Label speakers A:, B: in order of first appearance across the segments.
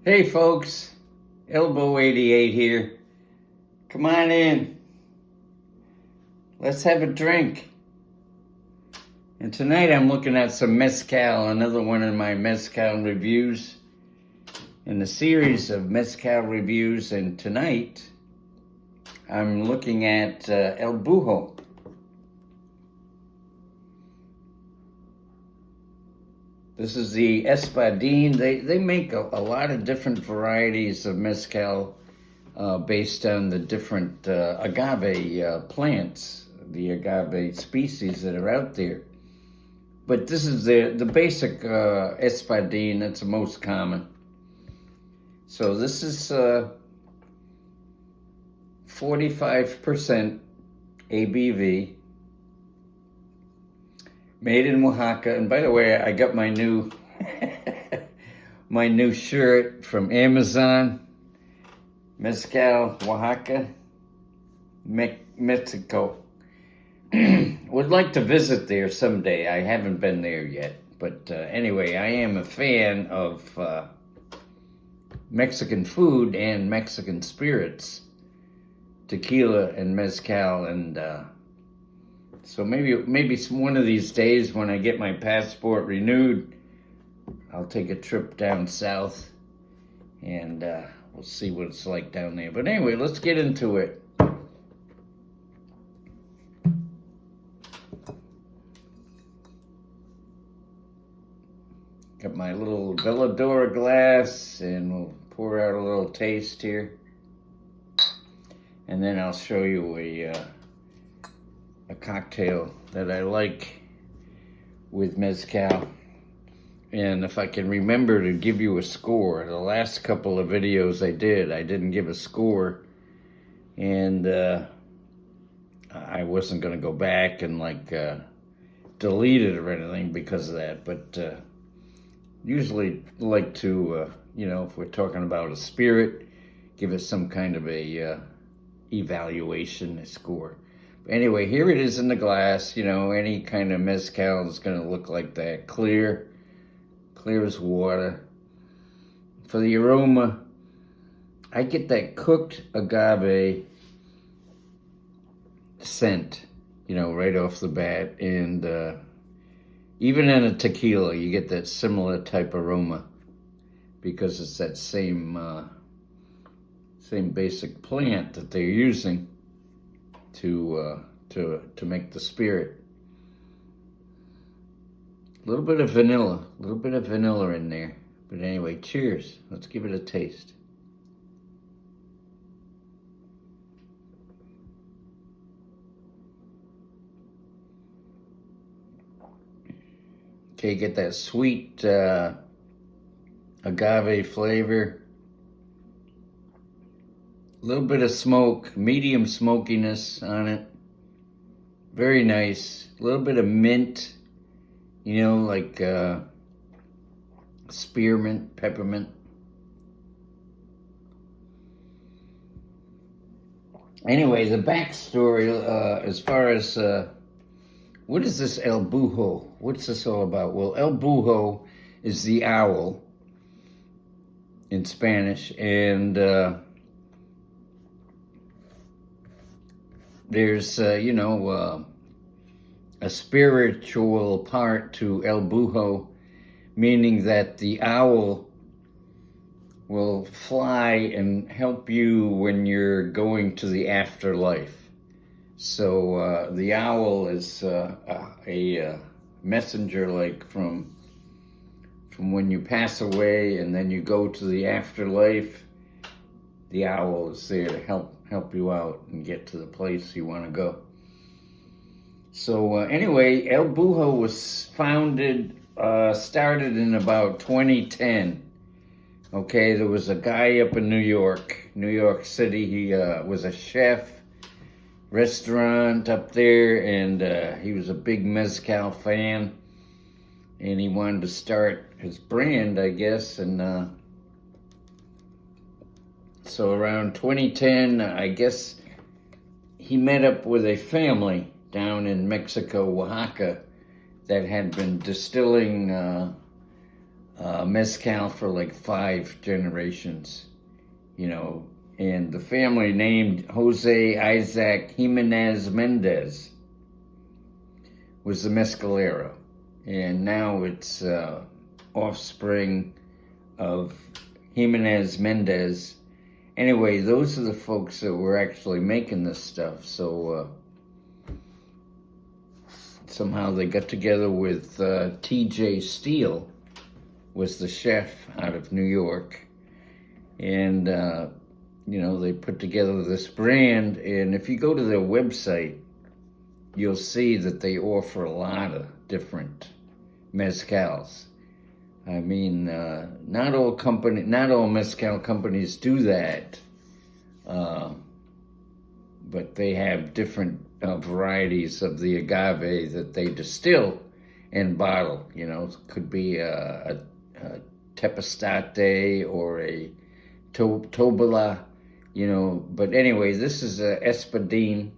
A: Hey folks, Elbow 88 here. Come on in. Let's have a drink. And tonight I'm looking at some mezcal, another one of my mezcal reviews in the series of mezcal reviews. And tonight I'm looking at El Buho. This is the Espadin. They make a lot of different varieties of mezcal based on the different agave plants, the agave species that are out there. But this is the basic Espadin that's the most common. So this is 45% ABV. Made in Oaxaca. And by the way, I got my new my new shirt from Amazon. Mezcal, Oaxaca, Mexico. Would like to visit there someday. I haven't been there yet. But anyway, I am a fan of Mexican food and Mexican spirits. Tequila and mezcal, and so maybe one of these days when I get my passport renewed, I'll take a trip down south and we'll see what it's like down there. But anyway, let's get into it. Got my little Veladora glass and we'll pour out a little taste here. And then I'll show you a cocktail that I like with mezcal. And if I can remember to give you a score, the last couple of videos I didn't give a score. And I wasn't going to go back and delete it or anything because of that. But usually like to, if we're talking about a spirit, give it some kind of a evaluation, a score. Anyway, here it is in the glass. Any kind of mezcal is going to look like that. Clear as water. For the aroma, I get that cooked agave scent, right off the bat. And even in a tequila, you get that similar type aroma because it's that same basic plant that they're using to make the spirit. A little bit of vanilla in there. But anyway, cheers. Let's give it a taste. Okay, get that sweet agave flavor. A little bit of smoke, medium smokiness on it. Very nice. A little bit of mint, like spearmint, peppermint. Anyway, the backstory as far as what is this El Buho? What's this all about? Well, El Buho is the owl in Spanish, and there's, a spiritual part to El Buho, meaning that the owl will fly and help you when you're going to the afterlife. So the owl is a messenger, from when you pass away and then you go to the afterlife. The owl is there to help you out and get to the place you want to go. So anyway, El Buho was started in about 2010. Okay, there was a guy up in New York City. He was a chef, restaurant up there, and he was a big mezcal fan. And he wanted to start his brand, I guess, and so around 2010, I guess he met up with a family down in Mexico, Oaxaca, that had been distilling mezcal for like 5 generations, you know, and the family named Jose Isaac Jimenez Mendez was the mezcalero, and now it's offspring of Jimenez Mendez. Anyway, those are the folks that were actually making this stuff. So somehow they got together with T.J. Steele, was the chef out of New York, and you know, they put together this brand. And if you go to their website, you'll see that they offer a lot of different mezcals. I mean, not all mezcal companies do that, but they have different varieties of the agave that they distill and bottle. You know, it could be a Tepestate or a Tobola, you know. But anyway, this is a Espadin.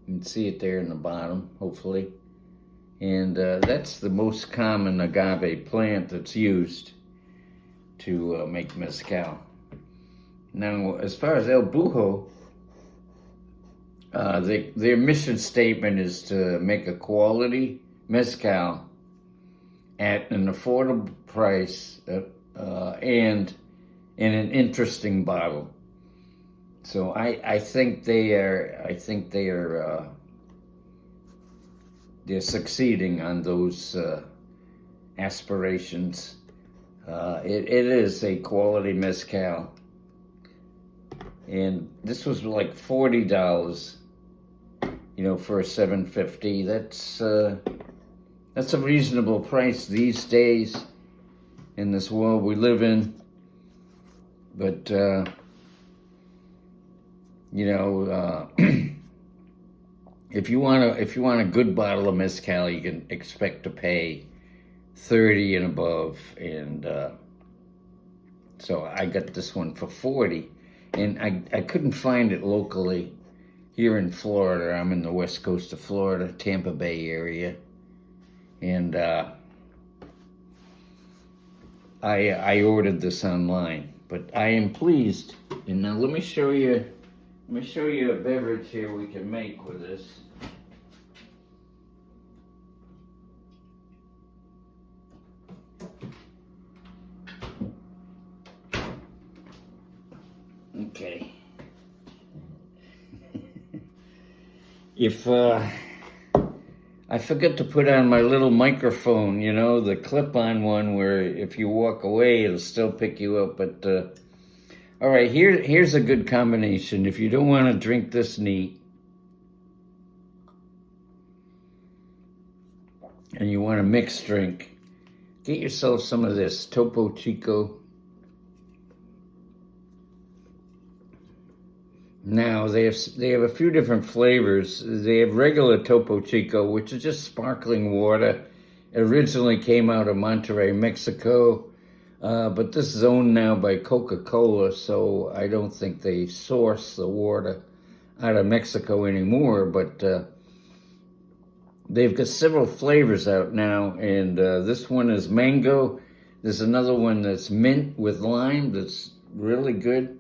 A: You can see it there in the bottom, hopefully. And that's the most common agave plant that's used to make mezcal. Now, as far as El Buho, their mission statement is to make a quality mezcal at an affordable price and in an interesting bottle. So I think they are they're succeeding on those aspirations. It is a quality mezcal, and this was like $40, you know, for a 750. That's a reasonable price these days in this world we live in. But you know, if you want a good bottle of mezcal, you can expect to pay 30 and above. And so I got this one for 40, and I couldn't find it locally here in Florida. I'm in the west coast of Florida, Tampa Bay area, and I ordered this online. But I am pleased. And now let me show you a beverage here we can make with this. Okay. If I forget to put on my little microphone, you know, the clip-on one where if you walk away, it'll still pick you up. But all right, here's a good combination. If you don't want to drink this neat, and you want a mixed drink, get yourself some of this Topo Chico. Now, they have a few different flavors. They have regular Topo Chico, which is just sparkling water. It originally came out of Monterrey, Mexico, but this is owned now by Coca-Cola, so I don't think they source the water out of Mexico anymore. But they've got several flavors out now, and this one is mango. There's another one that's mint with lime that's really good.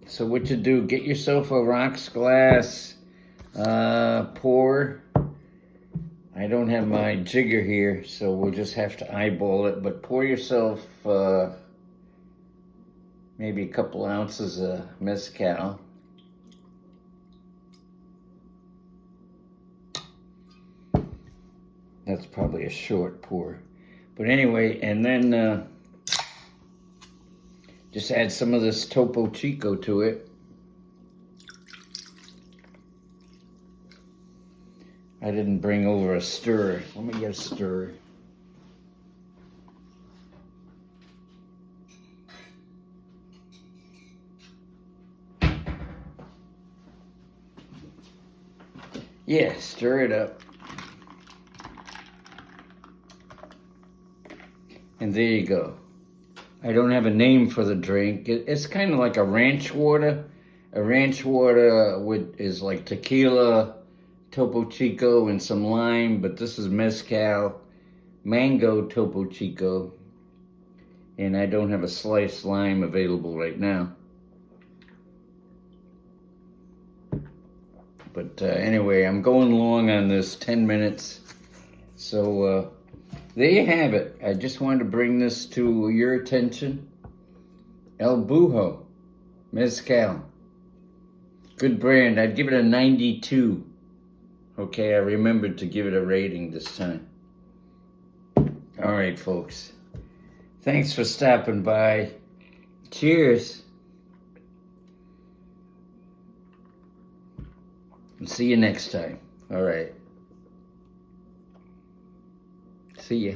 A: So what you do, get yourself a rocks glass, pour. I don't have my jigger here, so we'll just have to eyeball it, but pour yourself maybe a couple ounces of mezcal. That's probably a short pour. But anyway, and then just add some of this Topo Chico to it. I didn't bring over a stirrer. Let me get a stirrer. Yeah, stir it up. And there you go. I don't have a name for the drink. It's kind of like a ranch water. A ranch water is like tequila, Topo Chico, and some lime, but this is mezcal, mango Topo Chico. and I don't have a sliced lime available right now. But anyway, I'm going long on this, 10 minutes. So there you have it. I just wanted to bring this to your attention. El Buho Mezcal. Good brand. I'd give it a 92. Okay, I remembered to give it a rating this time. All right, folks. Thanks for stopping by. Cheers. And see you next time. All right. See ya.